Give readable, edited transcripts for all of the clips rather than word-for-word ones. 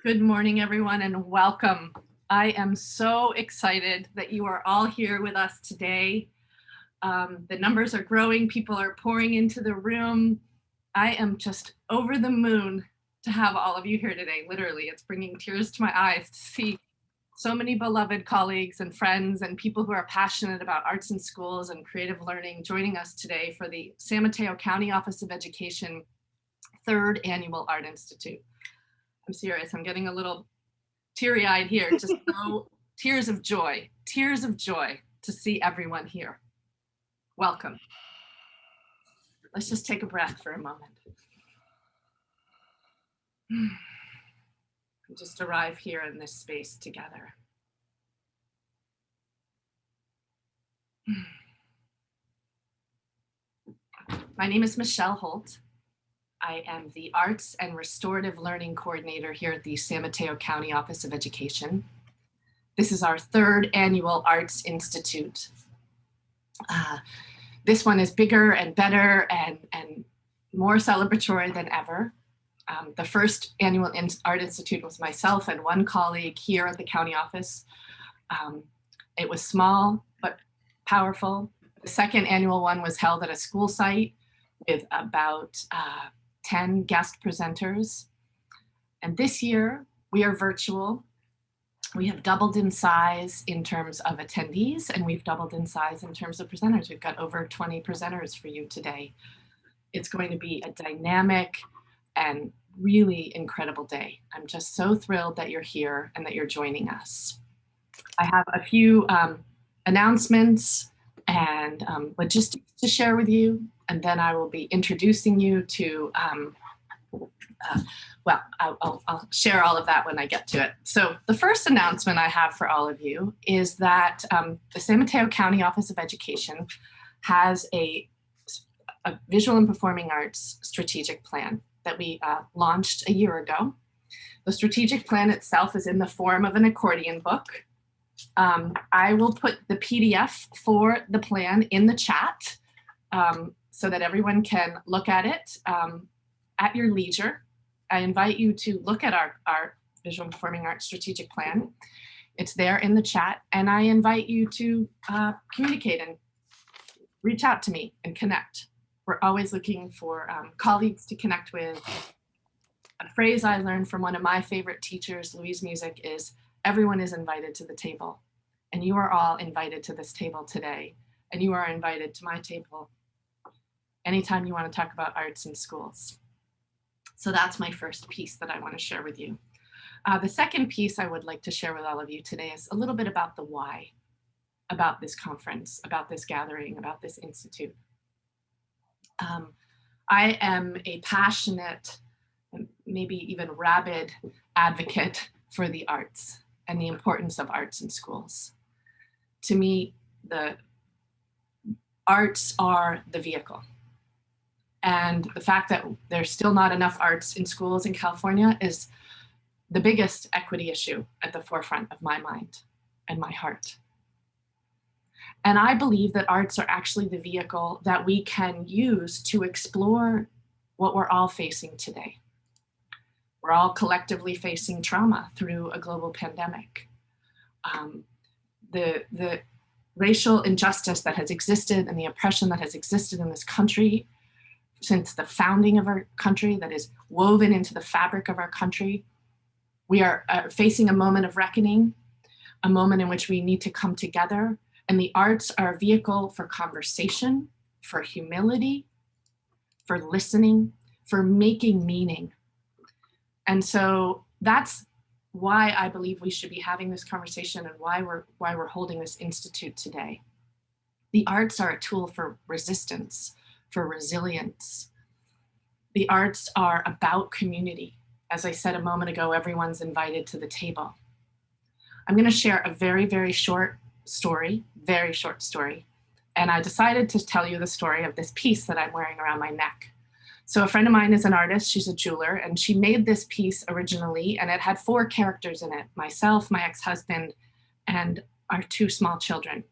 Good morning, everyone, and welcome. I am so excited that you are all here with us today. The numbers are growing. People are pouring into the room. I am just over the moon to have all of you here today. Literally, it's bringing tears to my eyes to see so many beloved colleagues and friends and people who are passionate about arts in schools and creative learning joining us today for the San Mateo County Office of Education 3rd Annual Art Institute. I'm serious, I'm getting a little teary-eyed here, just tears of joy to see everyone here. Welcome. Let's just take a breath for a moment. Just arrive here in this space together. My name is Michelle Holt. I am the Arts and Restorative Learning Coordinator here at the San Mateo County Office of Education. This is our 3rd Annual Arts Institute. This one is bigger and better and more celebratory than ever. The first Annual Art Institute was myself and one colleague here at the county office. It was small but powerful. The 2nd annual one was held at a school site with about 10 guest presenters. And this year we are virtual. We have doubled in size in terms of attendees, and we've doubled in size in terms of presenters. We've got over 20 presenters for you today. It's going to be a dynamic and really incredible day. I'm just so thrilled that you're here and that you're joining us. I have a few announcements and logistics to share with you, and then I will be introducing you to, I'll share all of that when I get to it. So the first announcement I have for all of you is that the San Mateo County Office of Education has a visual and performing arts strategic plan that we launched a year ago. The strategic plan itself is in the form of an accordion book. I will put the PDF for the plan in the chat so that everyone can look at it at your leisure. I invite you to look at our visual and performing arts strategic plan. It's there in the chat, and I invite you to communicate and reach out to me and connect. We're always looking for colleagues to connect with. A phrase I learned from one of my favorite teachers, Louise Music, is everyone is invited to the table, and you are all invited to this table today, and you are invited to my table anytime you want to talk about arts in schools. So that's my first piece that I want to share with you. The second piece I would like to share with all of you today is a little bit about the why, about this conference, about this gathering, about this institute. I am a passionate, maybe even rabid advocate for the arts and the importance of arts in schools. To me, the arts are the vehicle. And the fact that there's still not enough arts in schools in California is the biggest equity issue at the forefront of my mind and my heart. And I believe that arts are actually the vehicle that we can use to explore what we're all facing today. We're all collectively facing trauma through a global pandemic. The racial injustice that has existed and the oppression that has existed in this country since the founding of our country, that is woven into the fabric of our country. We are facing a moment of reckoning, a moment in which we need to come together, and the arts are a vehicle for conversation, for humility, for listening, for making meaning. And so that's why I believe we should be having this conversation and why we're holding this institute today. The arts are a tool for resistance, for resilience. The arts are about community. As I said a moment ago, everyone's invited to the table. I'm going to share a very, very short story, and I decided to tell you the story of this piece that I'm wearing around my neck. So a friend of mine is an artist, she's a jeweler, and she made this piece originally, and it had 4 characters in it, myself, my ex-husband, and our 2 small children.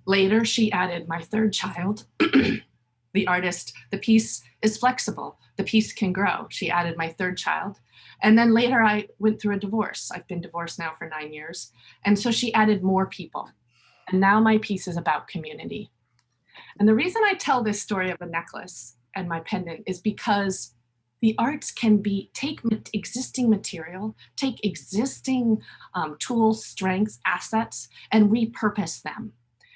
Later, she added my 3rd child. The artist, the piece is flexible. The piece can grow. She added my 3rd child. And then later I went through a divorce. I've been divorced now for 9 years. And so she added more people. And now my piece is about community. And the reason I tell this story of a necklace and my pendant is because the arts can take existing material, take existing tools, strengths, assets, and repurpose them.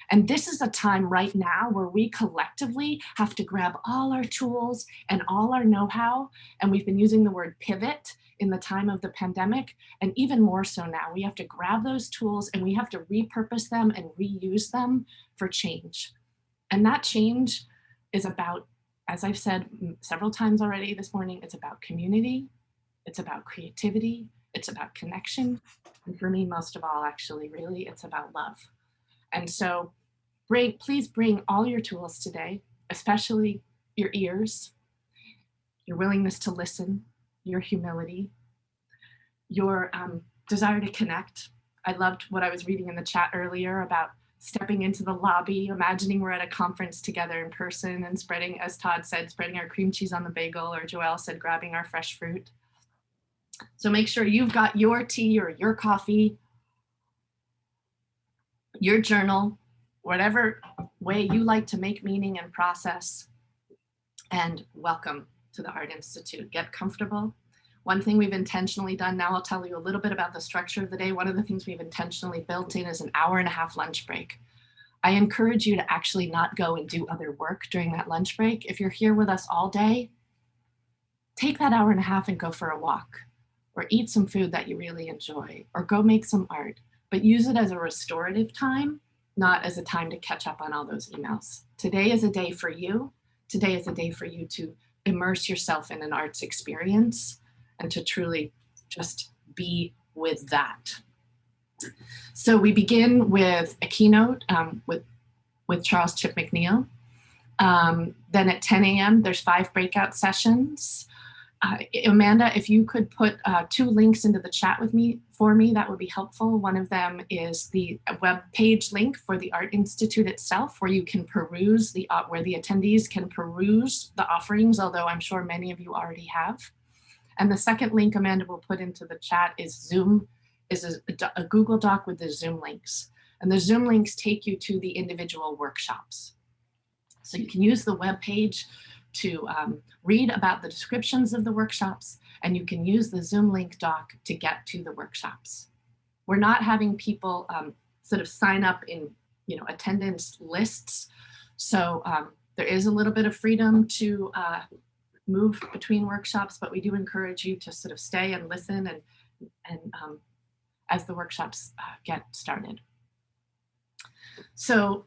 And this is a time right now where we collectively have to grab all our tools and all our know-how. And we've been using the word pivot in the time of the pandemic, and even more so now. We have to grab those tools and we have to repurpose them and reuse them for change. And that change is about, as I've said several times already this morning, it's about community, it's about creativity, it's about connection. And for me, most of all, actually, really, it's about love. And so please bring all your tools today, especially your ears, your willingness to listen, your humility, your desire to connect. I loved what I was reading in the chat earlier about stepping into the lobby, imagining we're at a conference together in person and spreading, as Todd said, spreading our cream cheese on the bagel, or Joelle said, grabbing our fresh fruit. So make sure you've got your tea or your coffee, your journal, whatever way you like to make meaning and process, and welcome to the Art Institute. Get comfortable. One thing we've intentionally done, now I'll tell you a little bit about the structure of the day. One of the things we've intentionally built in is an 1.5 hour lunch break. I encourage you to actually not go and do other work during that lunch break. If you're here with us all day, take that 1.5 hours and go for a walk, or eat some food that you really enjoy, or go make some art, but use it as a restorative time, not as a time to catch up on all those emails. Today is a day for you. Today is a day for you to immerse yourself in an arts experience and to truly just be with that. So we begin with a keynote with Charles Chip McNeal. Then at 10 a.m., there's 5 breakout sessions. Amanda, if you could put 2 links into the chat for me, that would be helpful. One of them is the web page link for the Art Institute itself, where you can peruse where the attendees can peruse the offerings, although I'm sure many of you already have. And the second link Amanda will put into the chat is Zoom, is a Google Doc with the Zoom links. And the Zoom links take you to the individual workshops. So you can use the web page to read about the descriptions of the workshops, and you can use the Zoom link doc to get to the workshops. We're not having people sort of sign up in attendance lists. So there is a little bit of freedom to move between workshops, but we do encourage you to sort of stay and listen and as the workshops get started. So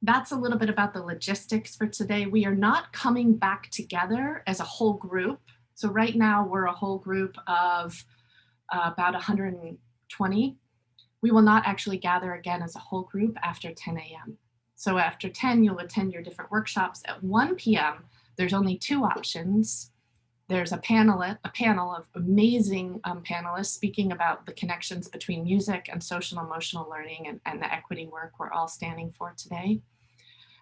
that's a little bit about the logistics for today. We are not coming back together as a whole group. So right now we're a whole group of about 120. We will not actually gather again as a whole group after 10 a.m. So after 10, you'll attend your different workshops. At 1 p.m., there's only 2 options. There's a panel of amazing panelists speaking about the connections between music and social and emotional learning and the equity work we're all standing for today.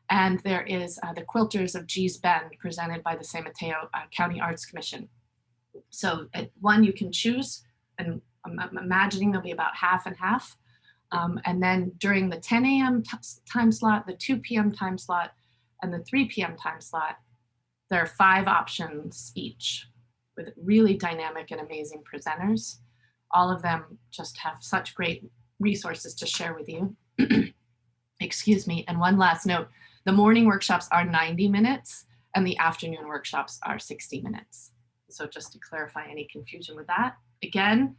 And there is the Quilters of Gee's Bend presented by the San Mateo County Arts Commission. So at 1, you can choose, and I'm imagining there'll be about half and half. And then during the 10 a.m. time slot, the 2 p.m. time slot, and the 3 p.m. time slot, there are 5 options each with really dynamic and amazing presenters. All of them just have such great resources to share with you. Excuse me. And one last note, the morning workshops are 90 minutes and the afternoon workshops are 60 minutes. So just to clarify any confusion with that, again,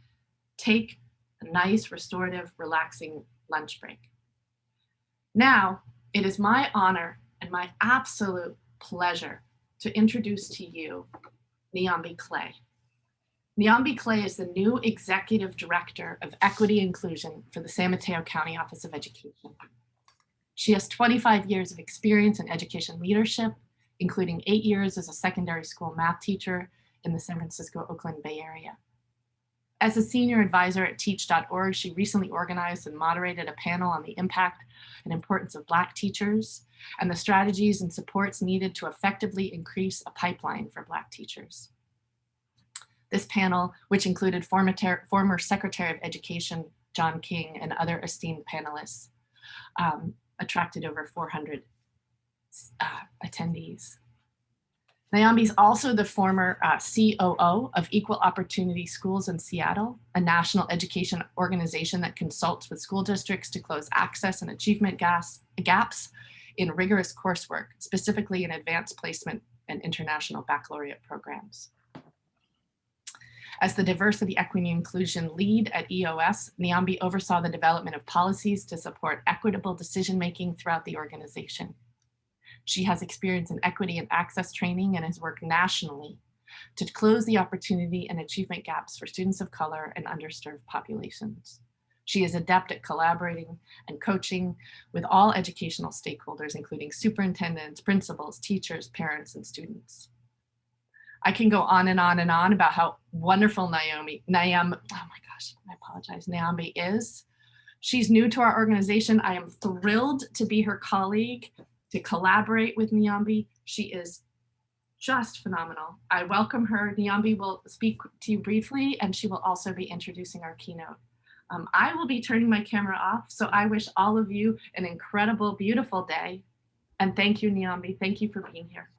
take a nice, restorative, relaxing lunch break. Now, it is my honor and my absolute pleasure to introduce to you Niambi Clay. Niambi Clay is the new Executive Director of Equity Inclusion for the San Mateo County Office of Education. She has 25 years of experience in education leadership, including 8 years as a secondary school math teacher in the San Francisco-Oakland Bay Area. As a senior advisor at teach.org, she recently organized and moderated a panel on the impact and importance of Black teachers and the strategies and supports needed to effectively increase a pipeline for Black teachers. This panel, which included former Secretary of Education John King and other esteemed panelists, attracted over 400 attendees. Nyambi is also the former COO of Equal Opportunity Schools in Seattle, a national education organization that consults with school districts to close access and achievement gaps in rigorous coursework, specifically in advanced placement and international baccalaureate programs. As the diversity, equity, and inclusion lead at EOS, Nyambi oversaw the development of policies to support equitable decision-making throughout the organization. She has experience in equity and access training and has worked nationally to close the opportunity and achievement gaps for students of color and underserved populations. She is adept at collaborating and coaching with all educational stakeholders, including superintendents, principals, teachers, parents, and students. I can go on and on and on about how wonderful Nyambi is. She's new to our organization. I am thrilled to be her colleague, to collaborate with Nyambi. She is just phenomenal. I welcome her. Nyambi will speak to you briefly, and she will also be introducing our keynote. I will be turning my camera off, so I wish all of you an incredible, beautiful day. And thank you, Nyambi. Thank you for being here.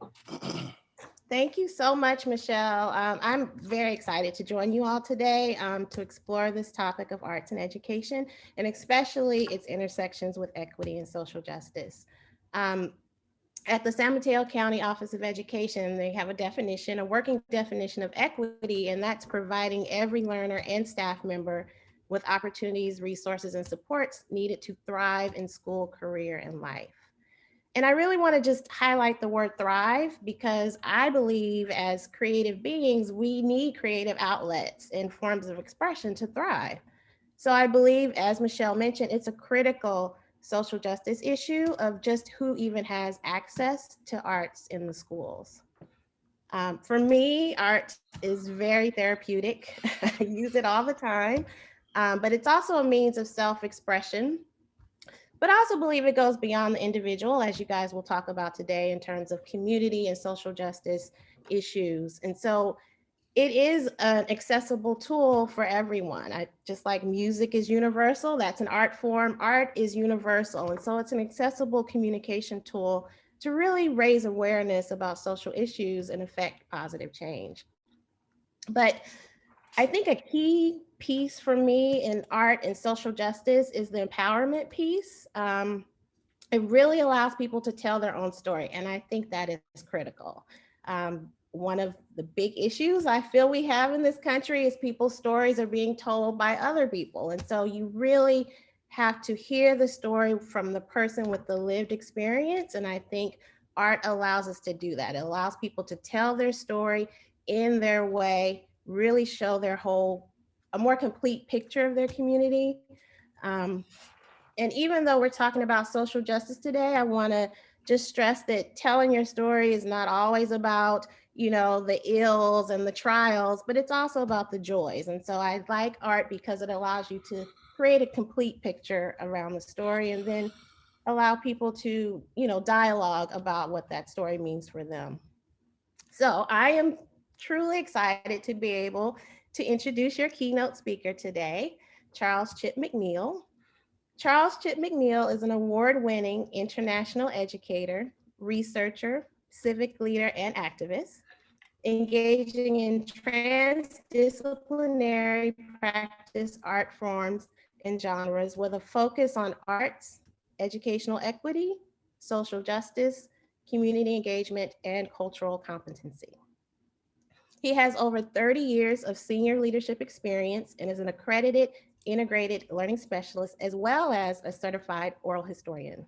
Thank you so much, Michelle. I'm very excited to join you all today to explore this topic of arts and education, and especially its intersections with equity and social justice. At the San Mateo County Office of Education, they have a definition, a working definition of equity, and that's providing every learner and staff member with opportunities, resources, and supports needed to thrive in school, career, and life. And I really want to just highlight the word thrive, because I believe as creative beings, we need creative outlets and forms of expression to thrive. So I believe, as Michelle mentioned, it's a critical social justice issue of just who even has access to arts in the schools. For me, art is very therapeutic. I use it all the time, but it's also a means of self-expression. But I also believe it goes beyond the individual, as you guys will talk about today, in terms of community and social justice issues. And so it is an accessible tool for everyone. Just like music is universal, that's an art form, art is universal. And so it's an accessible communication tool to really raise awareness about social issues and affect positive change. But I think a key piece for me in art and social justice is the empowerment piece. It really allows people to tell their own story, and I think that is critical. One of the big issues I feel we have in this country is people's stories are being told by other people. And so you really have to hear the story from the person with the lived experience. And I think art allows us to do that. It allows people to tell their story in their way, really show their a more complete picture of their community. And even though we're talking about social justice today, I want to just stress that telling your story is not always about, the ills and the trials, but it's also about the joys. And so I like art because it allows you to create a complete picture around the story, and then allow people to, dialogue about what that story means for them. So I am truly excited to be able to introduce your keynote speaker today, Charles Chip McNeal. Charles Chip McNeal is an award-winning international educator, researcher, civic leader, and activist, engaging in transdisciplinary practice art forms and genres with a focus on arts, educational equity, social justice, community engagement, and cultural competency. He has over 30 years of senior leadership experience and is an accredited integrated learning specialist, as well as a certified oral historian.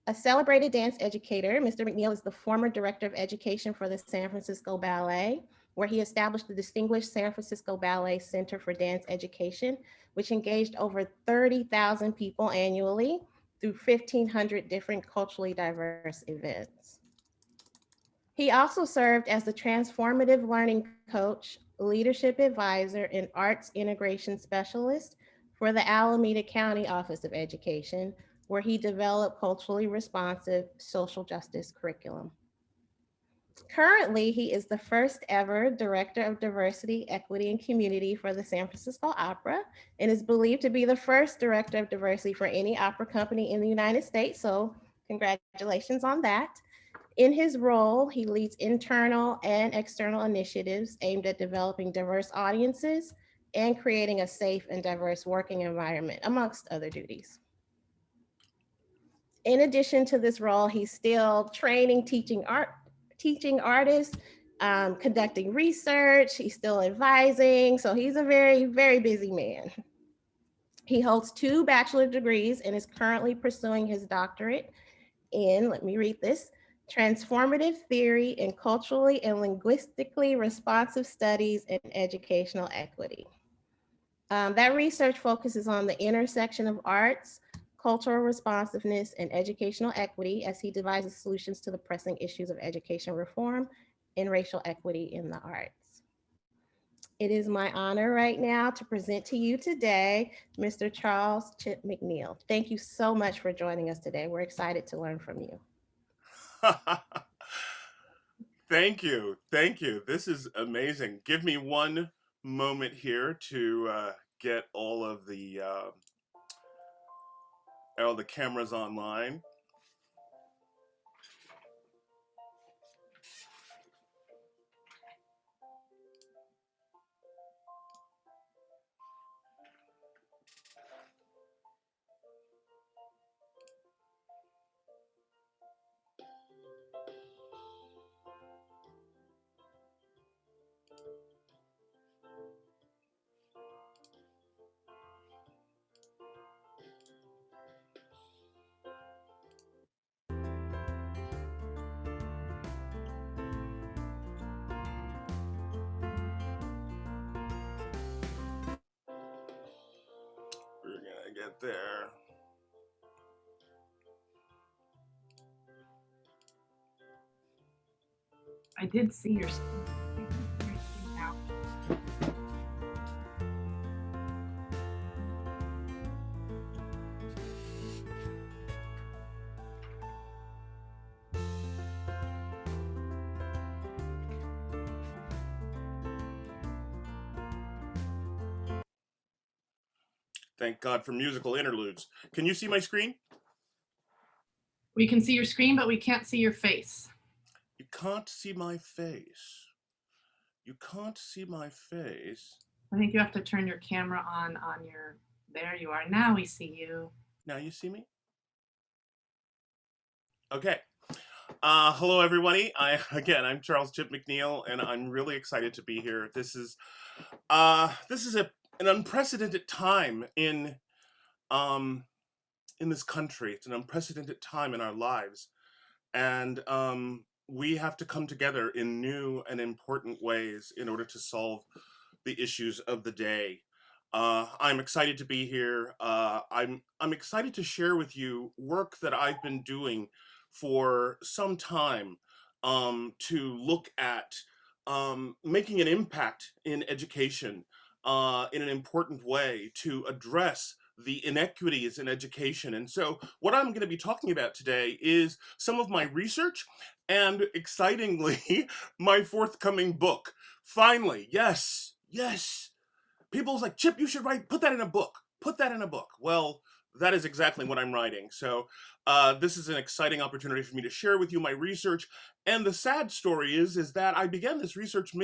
A celebrated dance educator, Mr. McNeal is the former director of education for the San Francisco Ballet, where he established the distinguished San Francisco Ballet Center for Dance Education, which engaged over 30,000 people annually through 1,500 different culturally diverse events. He also served as the transformative learning coach, leadership advisor, and arts integration specialist for the Alameda County Office of Education, where he developed culturally responsive social justice curriculum. Currently, he is the first ever Director of Diversity, Equity, and Community for the San Francisco Opera and is believed to be the first Director of Diversity for any opera company in the United States. So congratulations on that. In his role, he leads internal and external initiatives aimed at developing diverse audiences and creating a safe and diverse working environment, amongst other duties. In addition to this role, he's still training, teaching artists, conducting research. He's still advising. So he's a very, very busy man. He holds 2 bachelor degrees and is currently pursuing his doctorate in, let me read this, transformative theory in culturally and linguistically responsive studies and educational equity. That research focuses on the intersection of arts, cultural responsiveness, and educational equity as he devises solutions to the pressing issues of education reform and racial equity in the arts. It is my honor right now to present to you today, Mr. Charles Chip McNeal. Thank you so much for joining us today. We're excited to learn from you. Thank you. Thank you. This is amazing. Give me one moment here to get all the cameras online. We're gonna get there. I did see your screen now. Thank God for musical interludes. Can you see my screen? We can see your screen, but we can't see your face. You can't see my face. You can't see my face. I think you have to turn your camera on your, there you are. Now we see you. Now you see me? Okay. Hello, everybody. I'm Charles Chip McNeal, and I'm really excited to be here. This is an unprecedented time in this country. It's an unprecedented time in our lives, and we have to come together in new and important ways in order to solve the issues of the day. I'm excited to be here. I'm excited to share with you work that I've been doing for some time to look at making an impact in education in an important way to address the inequities in education. And so what I'm going to be talking about today is some of my research and, excitingly, my forthcoming book. Finally, yes. People's like, Chip, you should put that in a book. Put that in a book. Well, that is exactly what I'm writing. So this is an exciting opportunity for me to share with you my research. And the sad story is that I began this research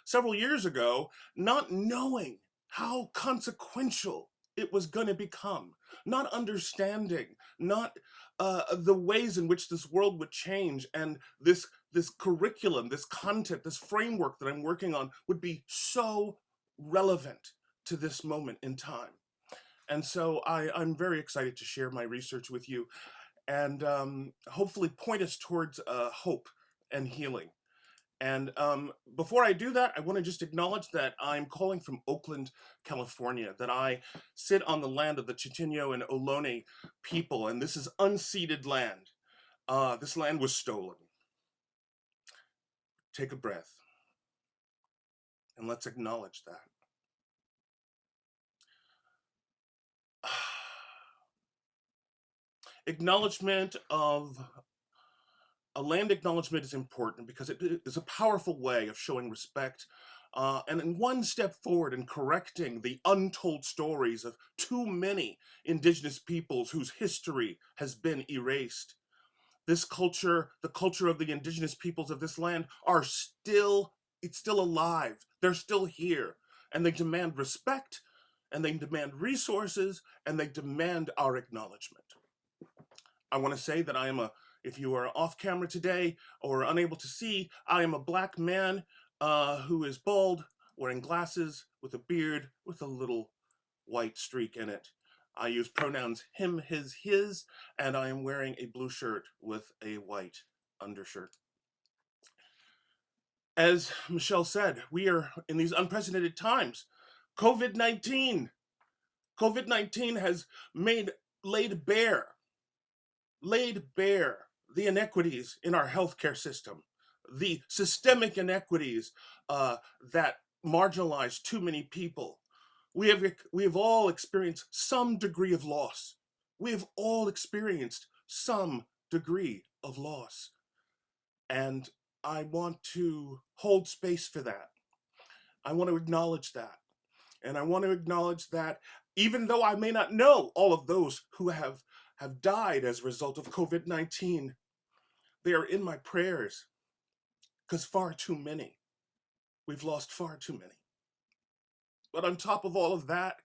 several years ago, not knowing how consequential it was going to become, not understanding, not the ways in which this world would change, and this curriculum, this content, this framework that I'm working on would be so relevant to this moment in time. And so I'm very excited to share my research with you and hopefully point us towards hope and healing. And before I do that, I want to just acknowledge that I'm calling from Oakland, California, that I sit on the land of the Chichenyo and Ohlone people, and this is unceded land. This land was stolen. Take a breath, and let's acknowledge that. Acknowledgement of a land acknowledgement is important because it is a powerful way of showing respect and in one step forward in correcting the untold stories of too many indigenous peoples whose history has been erased. This culture, the culture of the indigenous peoples of this land it's still alive. They're still here, and they demand respect, and they demand resources, and they demand our acknowledgement. I want to say that if you are off camera today or unable to see, I am a Black man who is bald, wearing glasses, with a beard, with a little white streak in it. I use pronouns him, his, and I am wearing a blue shirt with a white undershirt. As Michelle said, we are in these unprecedented times. COVID-19 has laid bare the inequities in our healthcare system, the systemic inequities that marginalize too many people. We have all experienced some degree of loss. We have all experienced some degree of loss. And I want to hold space for that. I want to acknowledge that. And I want to acknowledge that even though I may not know all of those who have died as a result of COVID-19, they are in my prayers because we've lost far too many. But on top of all of that,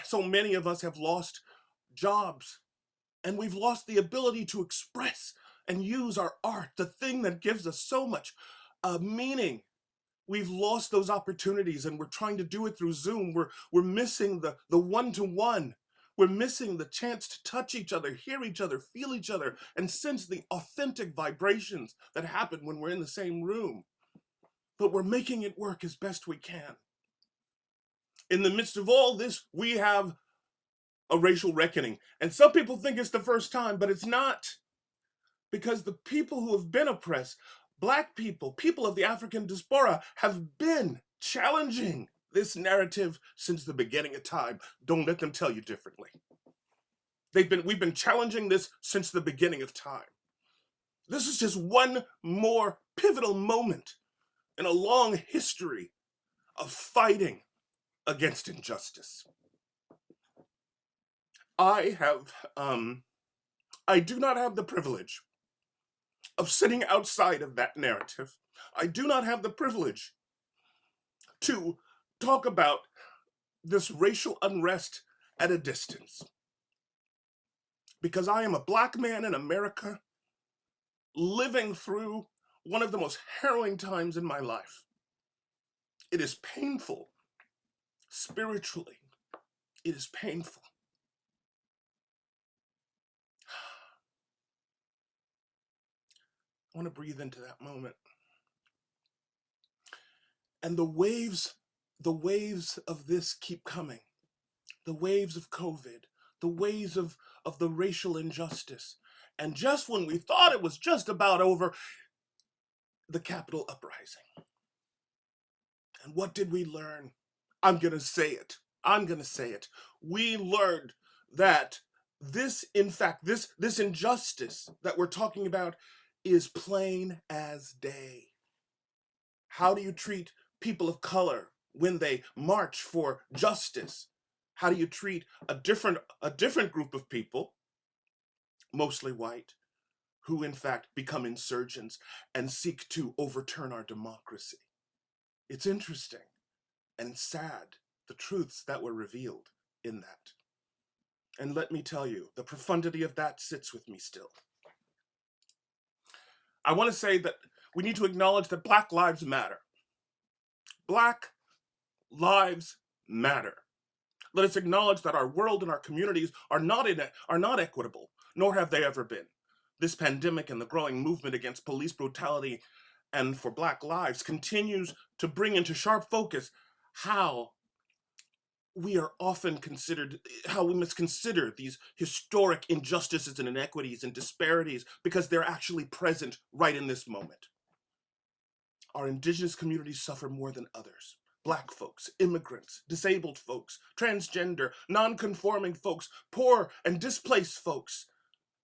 so many of us have lost jobs, and we've lost the ability to express and use our art, the thing that gives us so much meaning. We've lost those opportunities, and we're trying to do it through Zoom. We're missing the one-to-one. We're missing the chance to touch each other, hear each other, feel each other, and sense the authentic vibrations that happen when we're in the same room. But we're making it work as best we can. In the midst of all this, we have a racial reckoning. And some people think it's the first time, but it's not. Because the people who have been oppressed, Black people, people of the African diaspora, have been challenging this narrative since the beginning of time. Don't let them tell you differently. We've been challenging this since the beginning of time. This is just one more pivotal moment in a long history of fighting against injustice. I do not have the privilege of sitting outside of that narrative. I do not have the privilege to talk about this racial unrest at a distance. Because I am a Black man in America living through one of the most harrowing times in my life. It is painful. Spiritually, it is painful. I want to breathe into that moment. And the waves of this keep coming. The waves of COVID, the waves of the racial injustice. And just when we thought it was just about over, the Capitol uprising. And what did we learn? I'm going to say it. We learned that this injustice that we're talking about is plain as day. How do you treat people of color when they march for justice? How do you treat a different group of people, mostly white, who in fact become insurgents and seek to overturn our democracy? It's interesting and sad, the truths that were revealed in that. And let me tell you, the profundity of that sits with me still. I want to say that we need to acknowledge that Black lives matter. Black lives matter. Let us acknowledge that our world and our communities are not equitable, nor have they ever been. This pandemic and the growing movement against police brutality and for Black lives continues to bring into sharp focus how we must consider these historic injustices and inequities and disparities because they're actually present right in this moment. Our Indigenous communities suffer more than others. Black folks, immigrants, disabled folks, transgender, non-conforming folks, poor and displaced folks,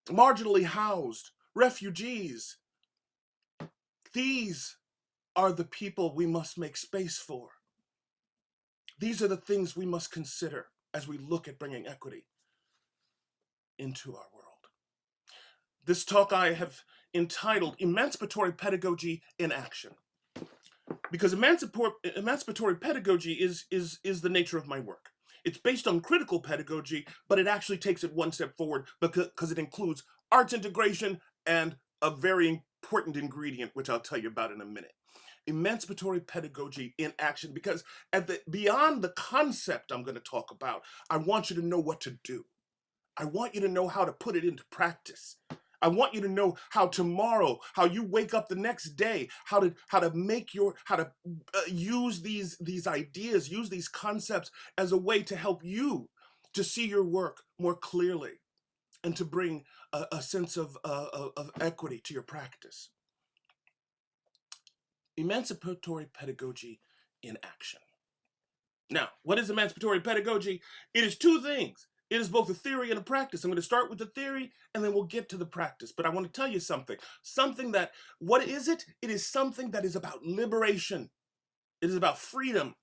marginally housed, refugees, These are the people we must make space for. These are the things we must consider as we look at bringing equity into our world. This talk I have entitled Emancipatory Pedagogy in Action, because emancipatory pedagogy is the nature of my work. It's based on critical pedagogy, but it actually takes it one step forward because it includes arts integration and a very important ingredient, which I'll tell you about in a minute. Emancipatory pedagogy in action, because beyond the concept I'm going to talk about, I want you to know what to do. I want you to know how to put it into practice. I want you to know how tomorrow, how you wake up the next day, how to use these ideas, use these concepts as a way to help you to see your work more clearly and to bring a sense of equity to your practice. Emancipatory pedagogy in action. Now, what is emancipatory pedagogy? It is two things. It is both a theory and a practice. I'm going to start with the theory and then we'll get to the practice. But I want to tell you something. What is it? It is something that is about liberation. It is about freedom.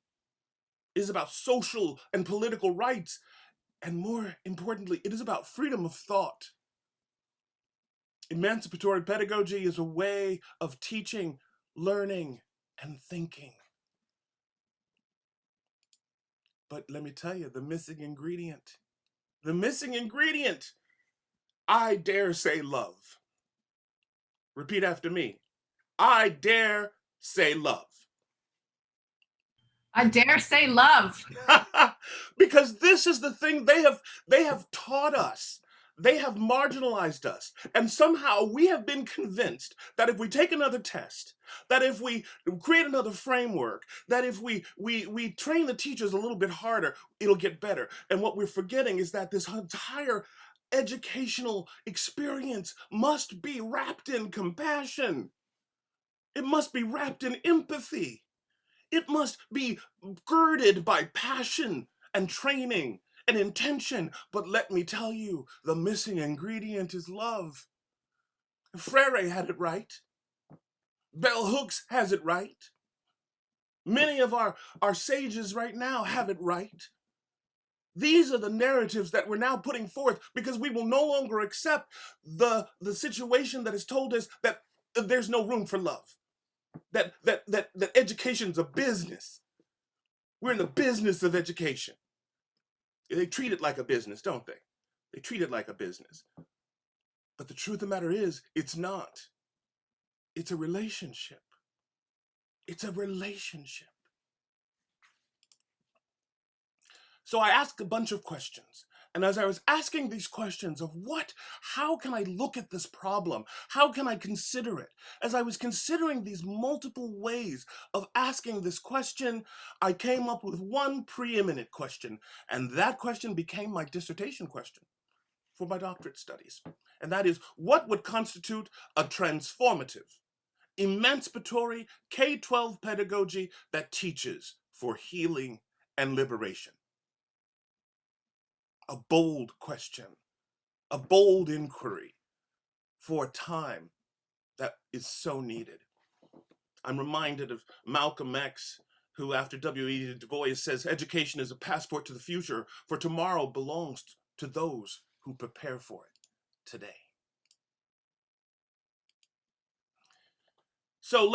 It is about social and political rights. And more importantly, it is about freedom of thought. Emancipatory pedagogy is a way of teaching, learning, and thinking. But let me tell you, the missing ingredient, I dare say love. Repeat after me. I dare say love. I dare say love. Because this is the thing they have taught us. They have marginalized us. And somehow we have been convinced that if we take another test, that if we create another framework, that if we train the teachers a little bit harder, it'll get better. And what we're forgetting is that this entire educational experience must be wrapped in compassion. It must be wrapped in empathy. It must be girded by passion and training and intention. But let me tell you, the missing ingredient is love. Freire had it right. Bell Hooks has it right. Many of our sages right now have it right. These are the narratives that we're now putting forth because we will no longer accept the situation that has told us that there's no room for love. That education's a business. We're in the business of education. They treat it like a business, don't they? They treat it like a business. But the truth of the matter is, it's not. It's a relationship. It's a relationship. So I asked a bunch of questions. And as I was asking these questions of how can I look at this problem? How can I consider it? As I was considering these multiple ways of asking this question, I came up with one preeminent question. And that question became my dissertation question for my doctorate studies. And that is, what would constitute a transformative, emancipatory K-12 pedagogy that teaches for healing and liberation? A bold question, a bold inquiry for a time that is so needed. I'm reminded of Malcolm X, who after W.E. Du Bois says, education is a passport to the future, for tomorrow belongs to those who prepare for it today. So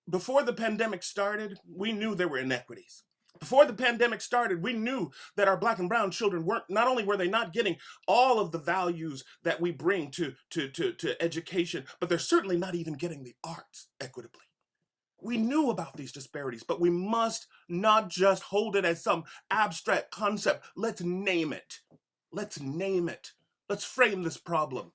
before the pandemic started, we knew there were inequities. Before the pandemic started, we knew that our Black and brown children not only were they not getting all of the values that we bring to education, but they're certainly not even getting the arts equitably. We knew about these disparities, but we must not just hold it as some abstract concept. Let's name it. Let's name it. Let's frame this problem.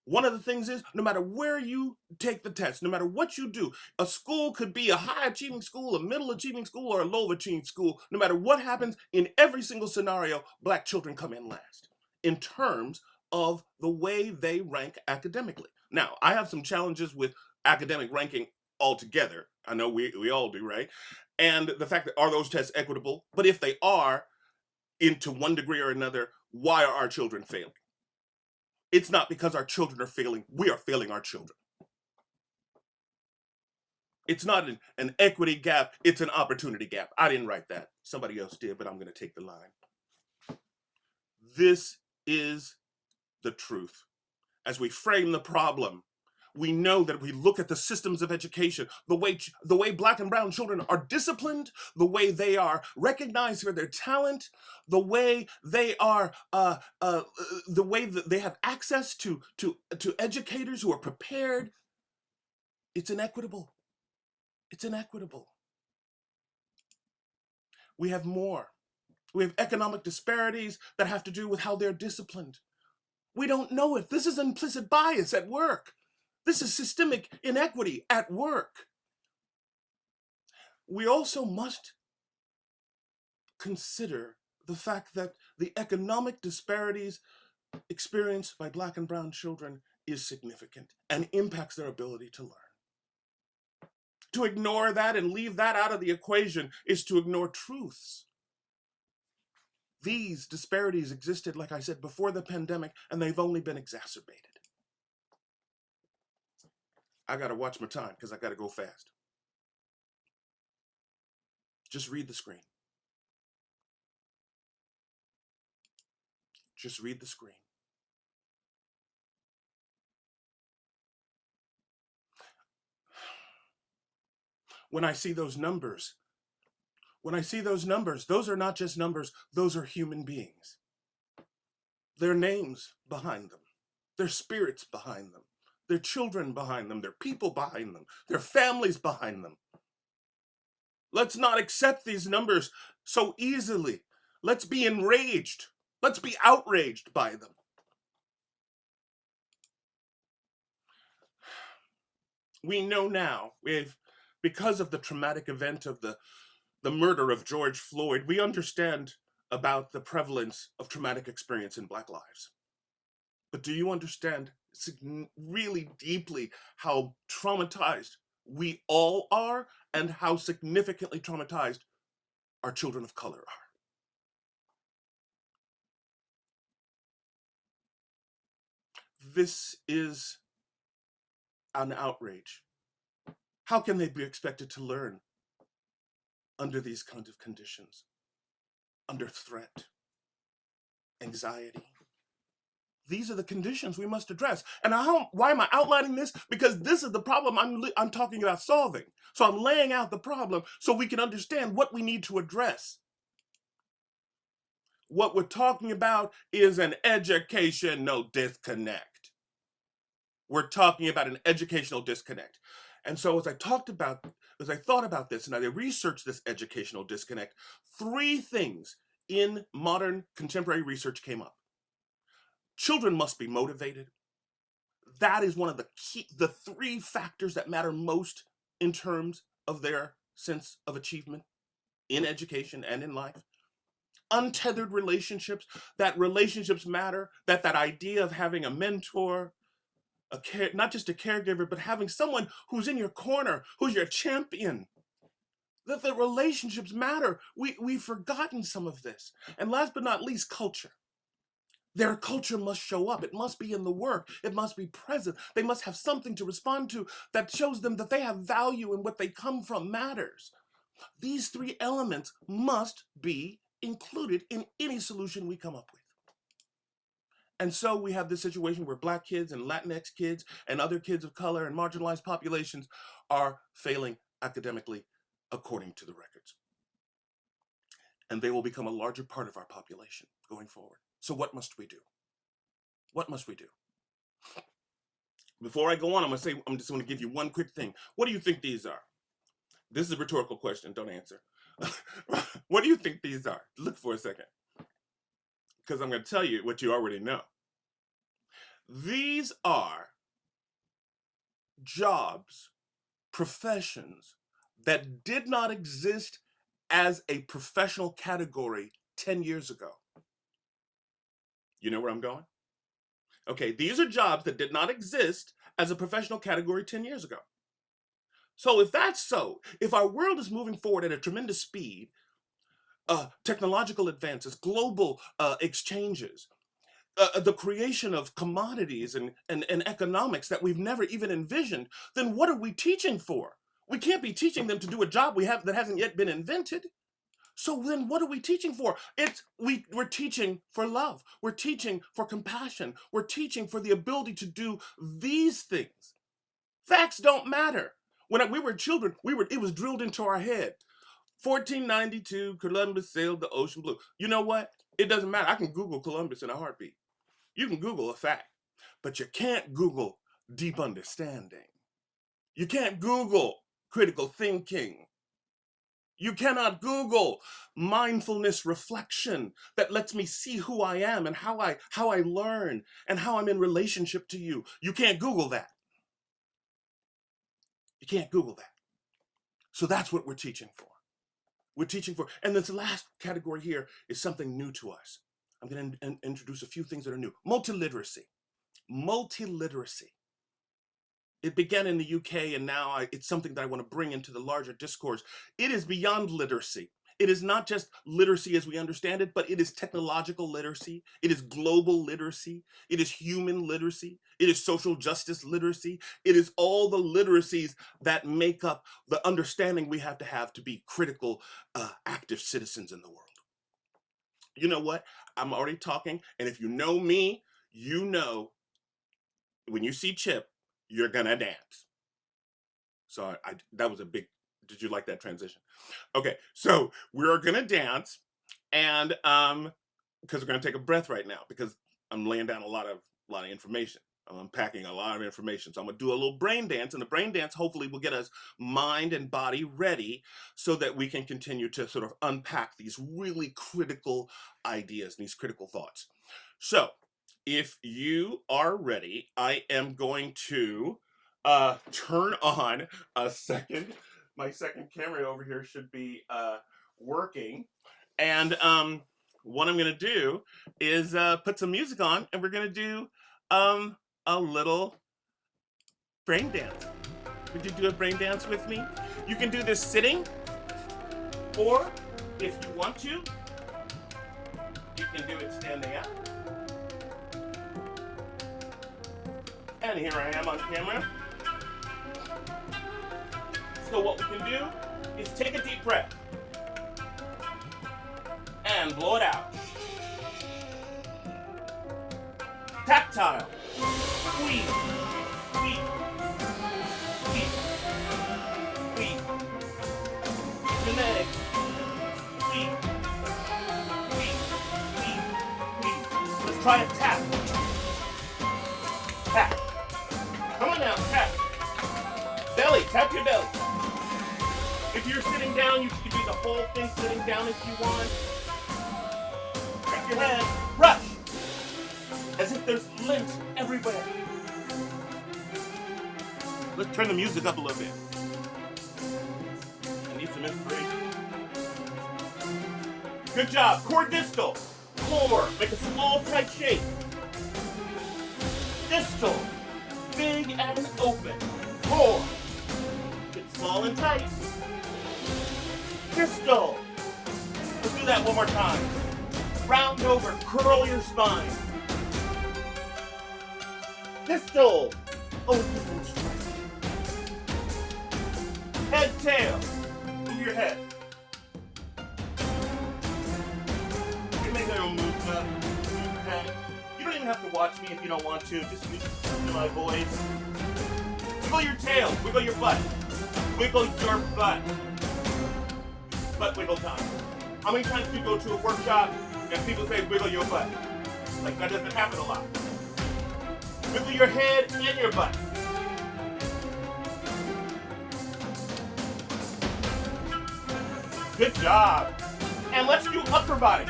One of the things is, no matter where you take the test, no matter what you do, a school could be a high-achieving school, a middle-achieving school, or a low-achieving school. No matter what happens, in every single scenario, Black children come in last in terms of the way they rank academically. Now, I have some challenges with academic ranking altogether. I know we all do, right? And the fact that, are those tests equitable? But if they are, to one degree or another, why are our children failing? It's not because our children are failing. We are failing our children. It's not an equity gap, it's an opportunity gap. I didn't write that. Somebody else did, but I'm going to take the line. This is the truth. As we frame the problem, we know that if we look at the systems of education, the way Black and brown children are disciplined, the way they are recognized for their talent, the way they are, the way that they have access to educators who are prepared, it's inequitable. It's inequitable. We have more. We have economic disparities that have to do with how they're disciplined. We don't know it. This is implicit bias at work. This is systemic inequity at work. We also must consider the fact that the economic disparities experienced by Black and brown children is significant and impacts their ability to learn. To ignore that and leave that out of the equation is to ignore truths. These disparities existed, like I said, before the pandemic, and they've only been exacerbated. I gotta watch my time because I gotta go fast. Just read the screen. Just read the screen. When I see those numbers, those are not just numbers, those are human beings. There are names behind them. There are spirits behind them. There are children behind them. There are people behind them. There are families behind them. Let's not accept these numbers so easily. Let's be enraged. Let's be outraged by them. We know now, because of the traumatic event of the murder of George Floyd, we understand about the prevalence of traumatic experience in Black lives. But do you understand really deeply how traumatized we all are and how significantly traumatized our children of color are? This is an outrage. How can they be expected to learn under these kinds of conditions? Under threat, anxiety. These are the conditions we must address. And why am I outlining this? Because this is the problem I'm talking about solving. So I'm laying out the problem so we can understand what we need to address. What we're talking about is an educational disconnect. We're talking about an educational disconnect. And so as I thought about this and I researched this educational disconnect, 3 things in modern contemporary research came up. Children must be motivated. That is one of the 3 factors that matter most in terms of their sense of achievement in education and in life. Untethered relationships, that relationships matter, that idea of having a mentor, not just a caregiver, but having someone who's in your corner, who's your champion, that the relationships matter. We've forgotten some of this. And last but not least, culture. Their culture must show up. It must be in the work. It must be present. They must have something to respond to that shows them that they have value and what they come from matters. These 3 elements must be included in any solution we come up with. And so we have this situation where Black kids and Latinx kids and other kids of color and marginalized populations are failing academically according to the records. And they will become a larger part of our population going forward. So what must we do? What must we do? Before I go on, I'm just going to give you one quick thing. What do you think these are? This is a rhetorical question, don't answer. What do you think these are? Look for a second. Because I'm going to tell you what you already know. These are jobs, professions that did not exist as a professional category 10 years ago. You know where I'm going? Okay, these are jobs that did not exist as a professional category 10 years ago. So if that's so, if our world is moving forward at a tremendous speed, technological advances, global exchanges, the creation of commodities and economics that we've never even envisioned, then what are we teaching for? We can't be teaching them to do a job that hasn't yet been invented. So then what are we teaching for? We're teaching for love. We're teaching for compassion. We're teaching for the ability to do these things. Facts don't matter. When we were children, it was drilled into our head. 1492, Columbus sailed the ocean blue. You know what? It doesn't matter. I can Google Columbus in a heartbeat. You can Google a fact, but you can't Google deep understanding. You can't Google critical thinking. You cannot Google mindfulness reflection that lets me see who I am and how I learn and how I'm in relationship to you. You can't Google that. You can't Google that. So that's what we're teaching for. We're teaching for, and this last category here is something new to us. I'm going to introduce a few things that are new. Multiliteracy. Multiliteracy. It began in the UK, and now it's something that I want to bring into the larger discourse. It is beyond literacy. It is not just literacy as we understand it, but it is technological literacy. It is global literacy. It is human literacy. It is social justice literacy. It is all the literacies that make up the understanding we have to be critical, active citizens in the world. You know what? I'm already talking, and if you know me, you know when you see Chip, you're gonna dance. So that was a big, did you like that transition? Okay, so we're gonna dance, and because we're gonna take a breath right now, because I'm laying down a lot of information. I'm unpacking a lot of information. So I'm gonna do a little brain dance, and the brain dance hopefully will get us mind and body ready so that we can continue to sort of unpack these really critical ideas, these critical thoughts. So if you are ready, I am going to turn on my second camera over here should be working. And what I'm gonna do is put some music on, and we're gonna do a little brain dance. Would you do a brain dance with me? You can do this sitting, or if you want to, you can do it standing up. And here I am on camera. So what we can do is take a deep breath and blow it out. Tactile. Squeeze. Squeeze. Squeeze. Squeeze. Genetic. Squeeze. Squeeze. Squeeze. Squeeze. Let's try a tap. Tap. Come on now, tap. Belly, tap your belly. If you're sitting down, you can do the whole thing sitting down if you want. Crack your head, rush. As if there's lint everywhere. Let's turn the music up a little bit. I need some inspiration. Good job. Core distal. Core. Make a small, tight shape. Distal. Big and open. Core. Get small and tight. Distal. Let's do that one more time. Round over. Curl your spine. Distal. Open and stretch. Head, tail. Move your head. You can make that own move up. Move your head. You don't even have to watch me if you don't want to. Just listen to my voice. Wiggle your tail. Wiggle your butt. Wiggle your butt. Butt wiggle time. How many times do you go to a workshop and people say wiggle your butt? Like that doesn't happen a lot. Wiggle your head and your butt. Good job. And let's do upper body.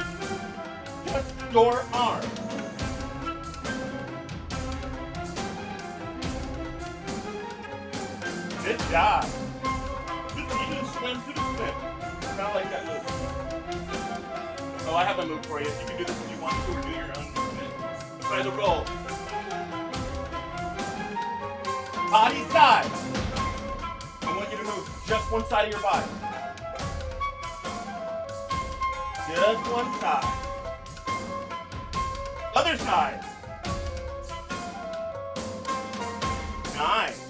Just your arm. Good job. You can swim to the swim. Kind of like that move. Oh, I have a move for you. You can do this if you want to, or do your own movement. Try the roll. Body side. I want you to move just one side of your body. Just one side. Other side. Nice.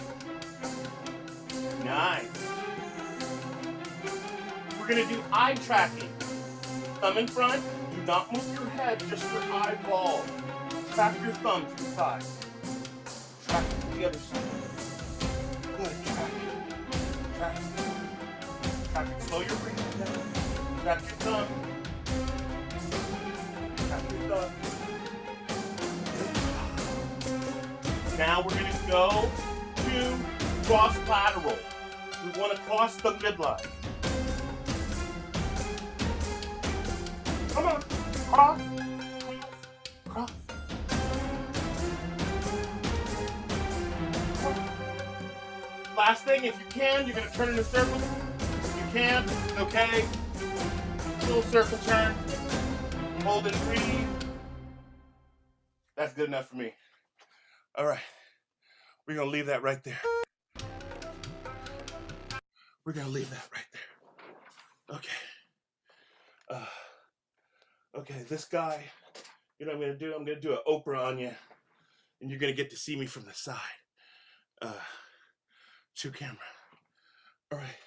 Nice. We're going to do eye tracking. Thumb in front. Do not move your head, just your eyeball. Track your thumb to the side. Track it to the other side. Good. Track it. Track it. Track it. Slow your breathing down. Track your thumb. Track your thumb. Now we're going to go to cross lateral. We want to cross the midline. Come on. Cross. Cross. Last thing, if you can, you're going to turn in a circle. If you can, okay. Little circle turn. Hold and breathe. That's good enough for me. All right. We're going to leave that right there. We're going to leave that right there. Okay. Okay, this guy, you know what I'm going to do? I'm going to do an Oprah on you, and you're going to get to see me from the side. To camera. All right.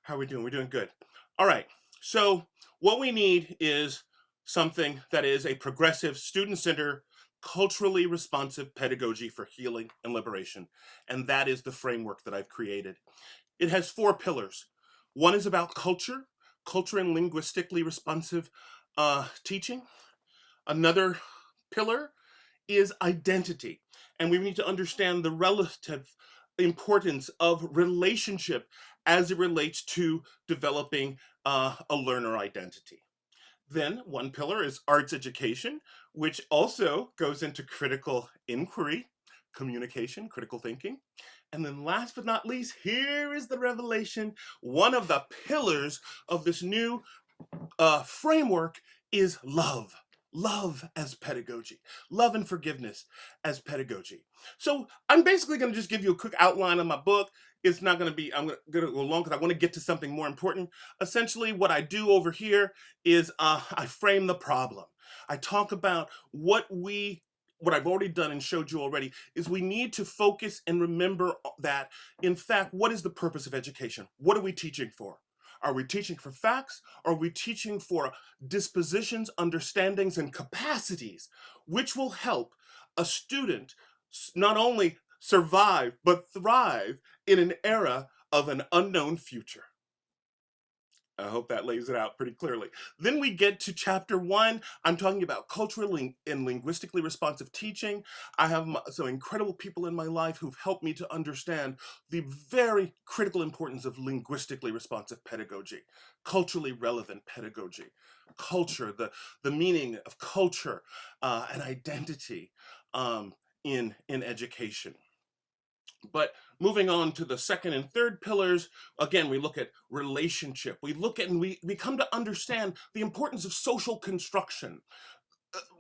How are we doing? We're doing good. All right. So what we need is something that is a progressive, student-centered, culturally responsive pedagogy for healing and liberation. And that is the framework that I've created. It has 4 pillars. One is about culture and linguistically responsive teaching. Another pillar is identity. And we need to understand the relative importance of relationship as it relates to developing a learner identity. Then one pillar is arts education, which also goes into critical inquiry, communication, critical thinking. And then last but not least, here is the revelation. One of the pillars of this new framework is love. Love as pedagogy. Love and forgiveness as pedagogy. So I'm basically going to just give you a quick outline of my book. It's not going to be, I'm going to go long because I want to get to something more important. Essentially, what I do over here is I frame the problem. I talk about what I've already done and showed you already is we need to focus and remember that, in fact, what is the purpose of education? What are we teaching for? Are we teaching for facts? Are we teaching for dispositions, understandings, and capacities, which will help a student not only survive, but thrive in an era of an unknown future? I hope that lays it out pretty clearly. Then we get to chapter 1. I'm talking about culturally and linguistically responsive teaching. I have some incredible people in my life who've helped me to understand the very critical importance of linguistically responsive pedagogy, culturally relevant pedagogy, culture, the meaning of culture and identity in education. But moving on to the second and third pillars, again, we look at relationship. We look at and we come to understand the importance of social construction.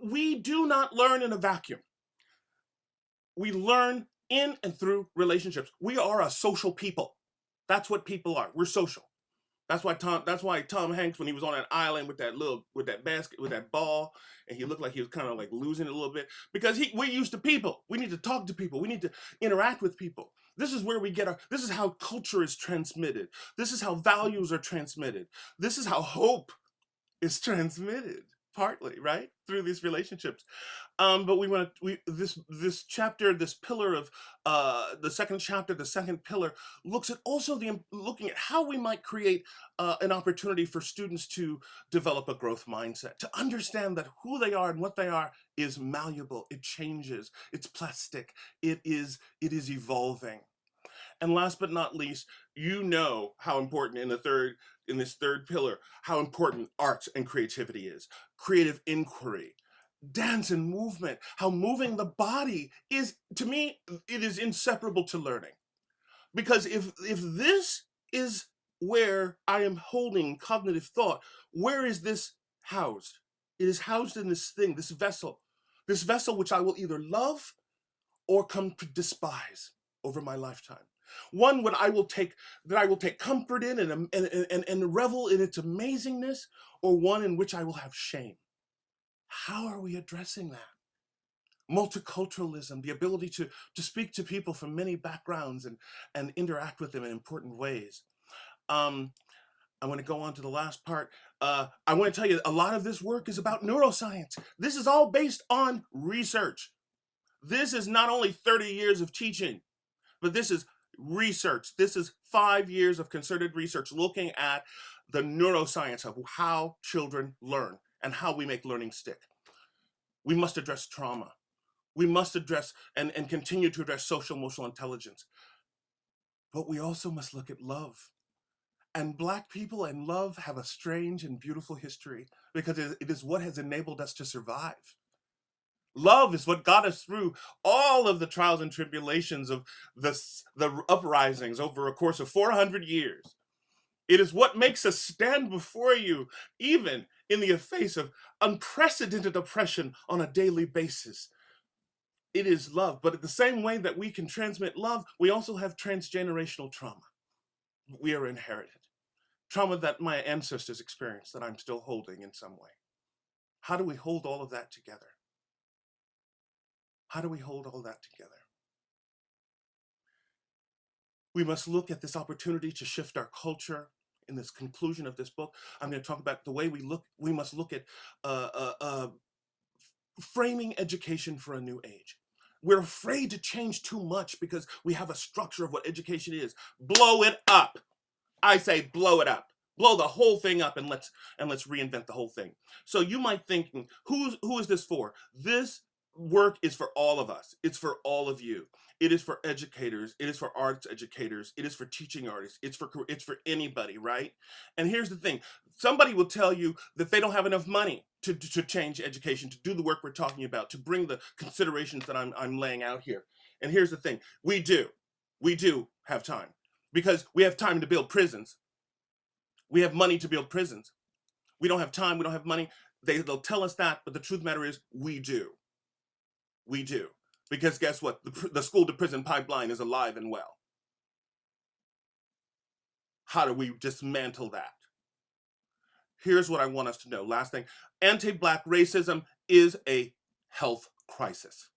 We do not learn in a vacuum. We learn in and through relationships. We are a social people. That's what people are. We're social. That's why Tom Hanks, when he was on that island with that basket, with that ball, and he looked like he was kind of like losing it a little bit, because we're used to people. We need to talk to people. We need to interact with people. This is where we get this is how culture is transmitted. This is how values are transmitted. This is how hope is transmitted, partly, right? Through these relationships. But this chapter, this pillar of the second chapter, the second pillar looks at also looking at how we might create an opportunity for students to develop a growth mindset, to understand that who they are and what they are is malleable, it changes, it's plastic, it is evolving. And last but not least, you know how important in this third pillar, how important arts and creativity is, creative inquiry, dance and movement, how moving the body is, to me, it is inseparable to learning. Because if this is where I am holding cognitive thought, where is this housed? It is housed in this thing, this vessel which I will either love or come to despise over my lifetime. One that I will take comfort in and revel in its amazingness, or one in which I will have shame. How are we addressing that? Multiculturalism, the ability to speak to people from many backgrounds and interact with them in important ways. I want to go on to the last part. I want to tell you a lot of this work is about neuroscience. This is all based on research. This is not only 30 years of teaching, but this is research. This is 5 years of concerted research looking at the neuroscience of how children learn and how we make learning stick. We must address trauma. We must address and continue to address social emotional intelligence. But we also must look at love. And Black people and love have a strange and beautiful history because it is what has enabled us to survive. Love is what got us through all of the trials and tribulations of the uprisings over a course of 400 years. It is what makes us stand before you, even in the face of unprecedented oppression on a daily basis. It is love, but in the same way that we can transmit love, we also have transgenerational trauma. We are inherited. Trauma that my ancestors experienced that I'm still holding in some way. How do we hold all of that together? How do we hold all that together? We must look at this opportunity to shift our culture. In this conclusion of this book, I'm going to talk about the way we must look at framing education for a new age. We're afraid to change too much because we have a structure of what education is. Blow it up. I say blow it up. Blow the whole thing up and let's reinvent the whole thing. So you might think, who is this for? This work is for all of us. It's for all of you. It is for educators. It is for arts educators. It is for teaching artists. It's for anybody, right? And here's the thing. Somebody will tell you that they don't have enough money to change education, to do the work we're talking about, to bring the considerations that I'm laying out here. And here's the thing. We do have time because we have time to build prisons. We have money to build prisons. We don't have time. We don't have money. They'll tell us that, but the truth of the matter is we do. We do. Because guess what? The school to prison pipeline is alive and well. How do we dismantle that? Here's what I want us to know. Last thing, anti-Black racism is a health crisis.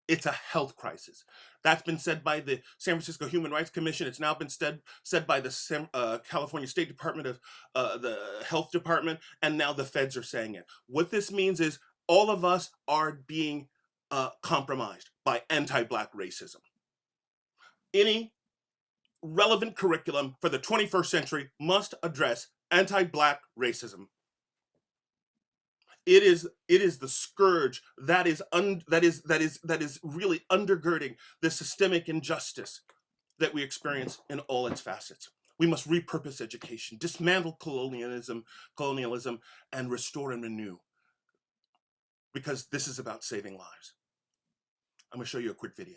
It's a health crisis. That's been said by the San Francisco Human Rights Commission. It's now been said by the California State Department of the Health Department, and now the feds are saying it. What this means is all of us are being compromised by anti-Black racism. Any relevant curriculum for the 21st century must address anti-Black racism. It is the scourge that is really undergirding the systemic injustice that we experience in all its facets. We must repurpose education, dismantle colonialism, and restore and renew. Because this is about saving lives. I'm going to show you a quick video.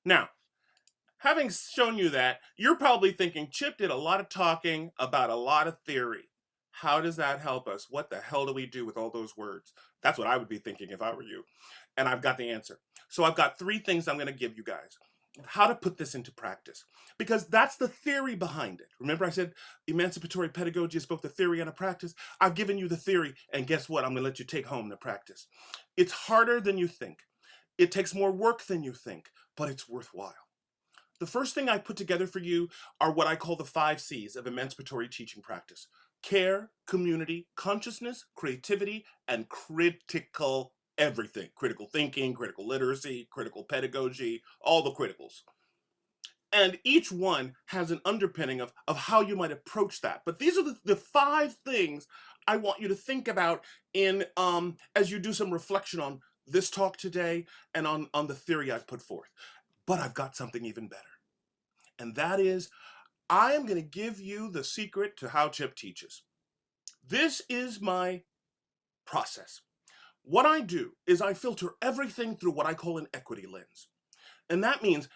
Now, having shown you that, you're probably thinking, Chip did a lot of talking about a lot of theory. How does that help us? What the hell do we do with all those words? That's what I would be thinking if I were you. And I've got the answer. So I've got 3 things I'm going to give you guys. How to put this into practice. Because that's the theory behind it. Remember I said emancipatory pedagogy is both a theory and a practice? I've given you the theory, and guess what? I'm going to let you take home the practice. It's harder than you think. It takes more work than you think, but it's worthwhile. The first thing I put together for you are what I call the 5 C's of emancipatory teaching practice. Care, community, consciousness, creativity, and critical everything. Critical thinking, critical literacy, critical pedagogy, all the criticals. And each one has an underpinning of how you might approach that. But these are the 5 things I want you to think about in as you do some reflection on this talk today and on the theory I've put forth. But I've got something even better. And that is, I am going to give you the secret to how Chip teaches. This is my process. What I do is I filter everything through what I call an equity lens. And that means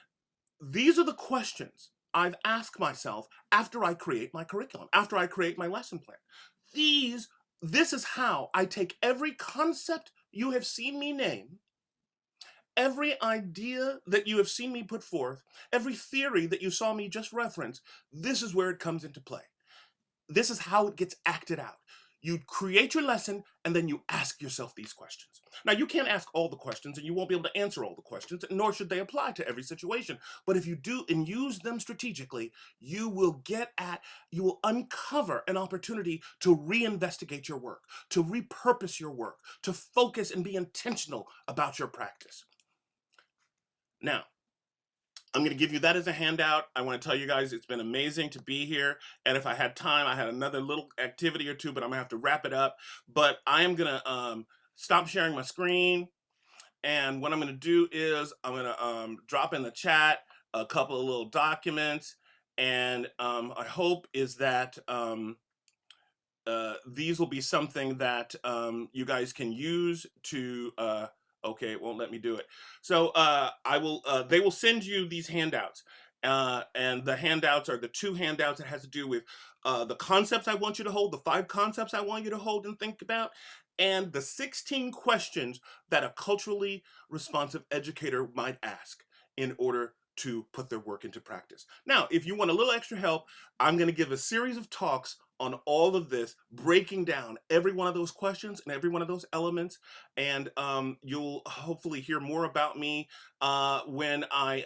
these are the questions I've asked myself after I create my curriculum, after I create my lesson plan. This is how I take every concept you have seen me name, every idea that you have seen me put forth, every theory that you saw me just reference. This is where it comes into play. This is how it gets acted out. You create your lesson and then you ask yourself these questions. Now, you can't ask all the questions and you won't be able to answer all the questions, nor should they apply to every situation. But if you do and use them strategically, you will uncover an opportunity to reinvestigate your work, to repurpose your work, to focus and be intentional about your practice. Now, I'm going to give you that as a handout. I want to tell you guys it's been amazing to be here. And if I had time, I had another little activity or two, but I'm going to have to wrap it up. But I am going to stop sharing my screen. And what I'm going to do is I'm going to drop in the chat a couple of little documents. And I hope is that these will be something that you guys can use to okay, it won't let me do it. So they will send you these handouts. And the handouts are the 2 handouts that has to do with the concepts I want you to hold, the 5 concepts I want you to hold and think about, and the 16 questions that a culturally responsive educator might ask in order to put their work into practice. Now, if you want a little extra help, I'm going to give a series of talks on all of this, breaking down every one of those questions and every one of those elements. And you'll hopefully hear more about me when I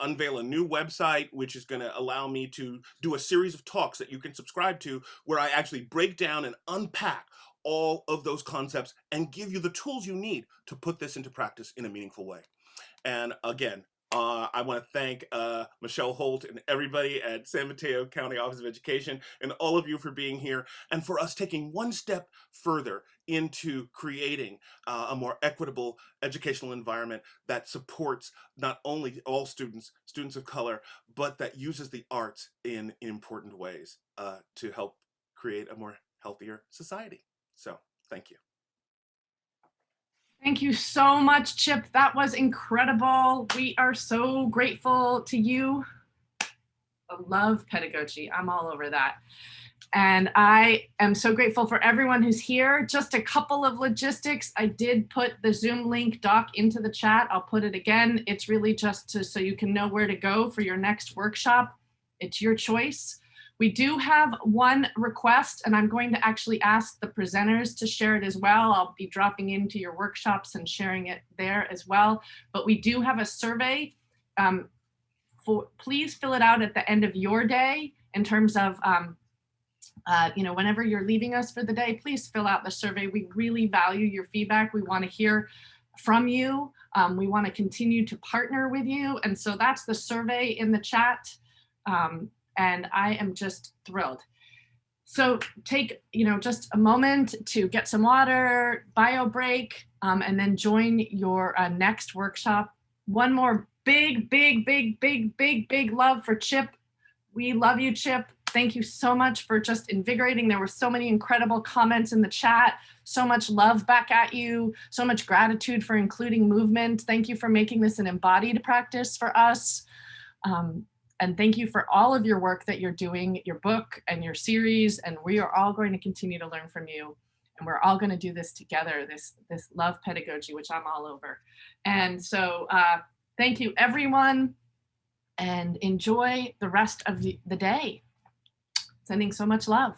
unveil a new website, which is going to allow me to do a series of talks that you can subscribe to, where I actually break down and unpack all of those concepts and give you the tools you need to put this into practice in a meaningful way. And again, I want to thank Michelle Holt and everybody at San Mateo County Office of Education and all of you for being here and for us taking one step further into creating a more equitable educational environment that supports not only all students of color, but that uses the arts in important ways to help create a more healthier society. So, thank you. Thank you so much, Chip. That was incredible. We are so grateful to you. I love pedagogy. I'm all over that. And I am so grateful for everyone who's here. Just a couple of logistics. I did put the Zoom link doc into the chat. I'll put it again. It's really just so you can know where to go for your next workshop. It's your choice. We do have one request, and I'm going to actually ask the presenters to share it as well. I'll be dropping into your workshops and sharing it there as well. But we do have a survey. Please fill it out at the end of your day in terms of, whenever you're leaving us for the day, please fill out the survey. We really value your feedback. We want to hear from you. We want to continue to partner with you. And so that's the survey in the chat. And I am just thrilled. So take, just a moment to get some water, bio break, and then join your next workshop. One more big love for Chip. We love you, Chip. Thank you so much for just invigorating. There were so many incredible comments in the chat, so much love back at you, so much gratitude for including movement. Thank you for making this an embodied practice for us. And thank you for all of your work that you're doing, your book and your series. And we are all going to continue to learn from you. And we're all going to do this together, this love pedagogy, which I'm all over. And so thank you, everyone, and enjoy the rest of the day. Sending so much love.